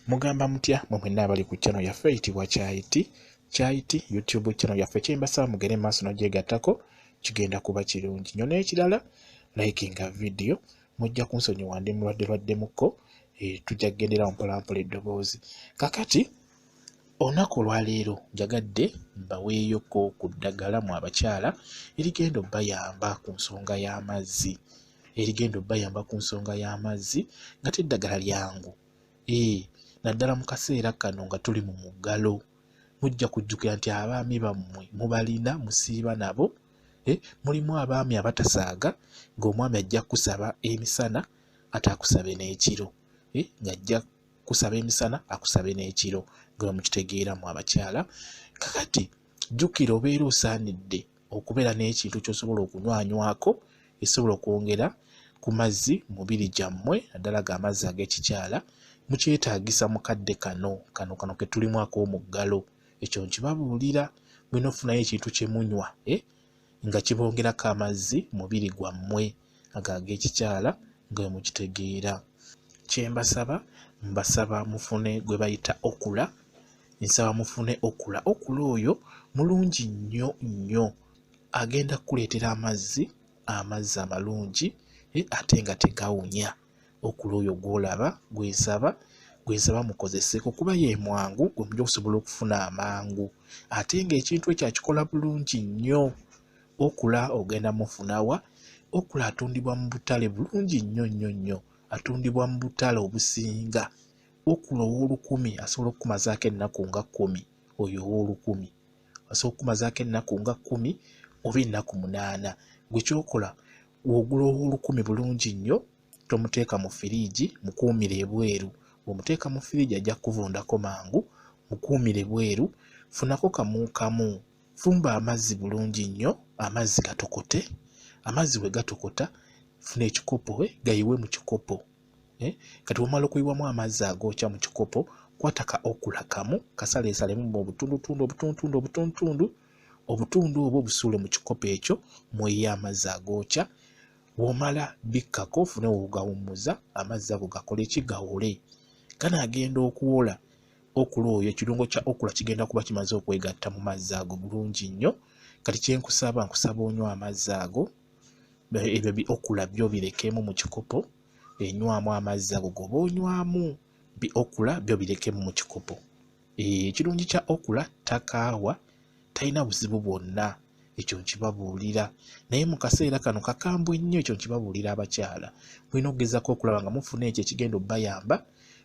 Mugamba mutya mwe mwenna abali ku channel yaffe eyitibwa Kyaiti YouTube channel yaffe kyembasaba mugere maaso n'ogyegattako kigenda kuba kirungi nnyo. N'ekirala likinga video mujja kunsonyiwa ndi mulwaddemuko tujja kugendera mpolampola eddoboozi. Kakati olunaku olwaleero njagadde mbaweeyoko ku ddagala mu abakyala erigenda obbayamba ku nsonga y'amazzi nga teddagala lyangu naddala mu kaseera kano nga tuli mu muggalo. Mujja kujjukira nti abaami bammwe mubalina musiiba nabo. Mulimu abaami abatasaaga ng'omwami ajja kusaba emisana ate akusabe n'ekiro, ng'ajja kusaba emisana akusabe n'ekiro nga mukitegeera mu abakyala. Kakati jjukira obeera osaanidde okubeera n'ekintu ky'osobola okunywanywako esobola okwongera ku mazzi mubiri gyammwe naddala g'amazzi ag'ekikyala mukyetaagisa mu kadde kano ke tulimu ak'omuggalo. Ekyo nkibabuulira mulina okufunayo ekintu kye munywa nga kibongerako amazzi mubiri gwammwe ag'ekikyala nga mukitegeera. Kyembasaba mbasaba mufune gwe bayita okula. Nsaba mufune okula. Okula oyo mulungi nnyo agenda kukuleetera amazzi amalungi ate nga tegawunya. Okula oyo gw'olaba gwensaba mukozeseko kuba ye mwangu gwe mujja okusobola okufuna amangu ate ng'ekintu ekyo akikola bulungi nnyo. Okula ogenda mufunawa. Okula atundibwa mu butale bulungi nnyo. Atundibwa mu butale obusinga. Okula ow'olukumi asobola okukumazaako ennaku nga 10. Oyo ow'olukumi asobola okukumazaako ennaku nga 10 oba ennaku 8. Gwe kyokola w'ogula ow'olukumi bulungi nnyo tomuteeka mu firiigi, mukuumire ebweru. Bw'omuteeka mu firiigi ajja kuvundako mangu. Mukuumire bweru. Funako kamu. Fumba amazzi bulungi nnyo, amazzi gatokote. Amazzi bwe gatokota funa ekikopo gayiwe mu kikopo. Kati wamala okuyiwamu amazzi agookya mu kikopo, kwata ka okula kamu kasaleesalemu obutundu obwo busuule mu kikopo ekyo muyiye amazzi agookya. Womala bikkako ofune wogawummuza amazzi ago gakole ki gawole. Ganaagenda okuwola. Okula oyo ekirungo kya okula kigenda kuba kimaze okwegatta mu mazzi ago bulungi nnyo. Kati kyenkusaba onywa amazzi ago ebyo okula byo birekemu mu kikopo. Enywamu amazzi ago goba onywamu okula byo birekemu mu kikopo. Ekirungi kya okula takaawa, talina buzibu bwonna. Ekyo nkibabuulira. Naye mu kaseera kano kakambwe nnyo. Ekyo nkibabuulira abakyala. Mulina okugezako okulaba nga mufuna ekyo ekigenda obbayamba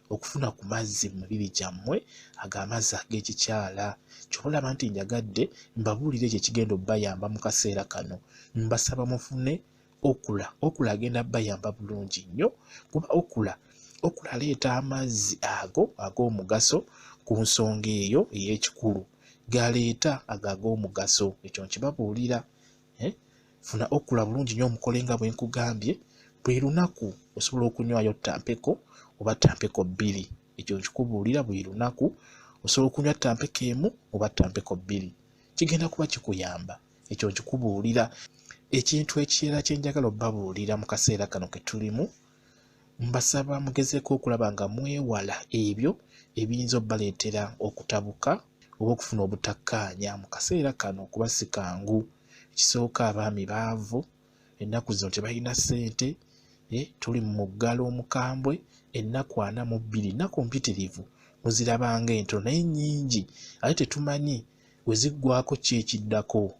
okufuna ku mazzi mu mibiri gyammwe ag'amazzi ag'ekikyala. Ky'olaba nti njagadde mbabuulire ekyo ekigenda obbayamba mu kaseera kano. Mbasaba mufune okula. Okula agenda bayamba bulungi nnyo kuba okula aleeta amazzi ag'omugaso ku nsonga eyo ey'ekikulu. Galeeta ag'omugaso. Ekyo nkibabuulira. Funa okula bulungi nnyo omukole nga bwe nkugambye. Buli lunaku osobola okunywayo ttampeko oba ttampeko 2. Ekyo nkikubuulira buli lunaku osobola okunywa ttampeko 1 oba ttampeko 2. Kigenda kuba kikuyamba. Ekyo nkikubuulira. Ekintu ekirala kye njagala obbabuulira mu kaseera kano ke tulimu, mbasaba mugezeeko okulaba nga mwewala ebyo ebiyinza obbaleetera okutabuka oba okufuna obutakkaanya mu kaseera kano kuba si kangu. Ekisooka abaami baavu, ennaku zino tebalina ssente. Tuli mu muggalo omukambwe. Ennaku 42 ennaku mpitirivu muzirabanga entono naye nnyingi ate tetumanyi we ziggwako ki ekiddako.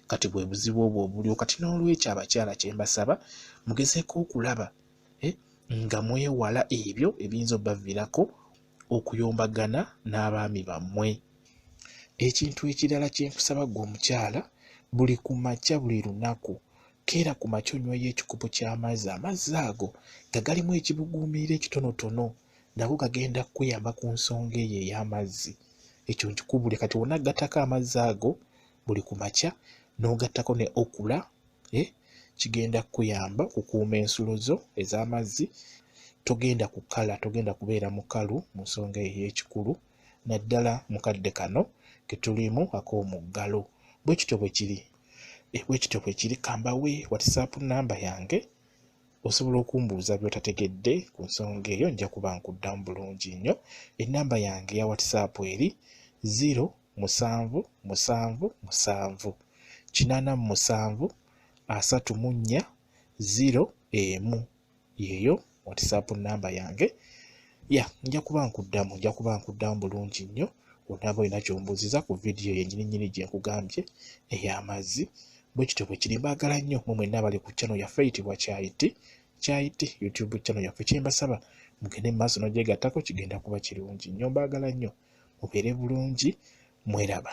Kati bwe buzibu obwo obuliwo. Kati n'olwekyo abakyala kyembasaba mugezeeko okulaba nga mwewala ebyo ebiyinza obbaviirako okuyombagana n'abaami bammwe. Ekintu ekirala kye nkusaba ggwe omukyala, buli ku makya buli lunaku keera ku makya onywayo ekikopo ky'amazzi. Amazzi ago nga galimu ekibuguumirira ekitonotono nago gagenda kukuyamba ku nsonga eyo ey'amazzi. Ekyo nkikubuulira. Kati wonna gattako amazzi ago buli ku makya n'ogattako ne okula. Kigenda kukuyamba okukuuma ensulo zo ez'amazzi. Togenda kukala, togenda kubeera mukalu mu nsonga ey'ekikulu naddala mu kadde kano ke tulimu ak'omuggalo. Bwe kityo bwe kiri. Kambawe WhatsApp namba yange osobola okumbuuza by'otategedde ku nsonga eyo, nja kuba nkuddamu bulungi nnyo. Ennamba yange ya WhatsApp eri 0778734 yeeyo WhatsApp nnamba yange. Nja kuba nkuddamu bulungi nnyo. Onaaba olina ky'ombuuziza ku vidiyo yennyini gye nkugambye ey'amazzi. Bwe kityo bwe kiri, mbaagala nnyo mu mwenna abali ku channel yaffe eyitibwa Kyayiti YouTube channel yaffe. Kye mbasaba mugende mu maaso n'ogyegattako, kigenda kuba kirungi nnyo. Mbaagala nnyo, mubeere bulungi, mweraba.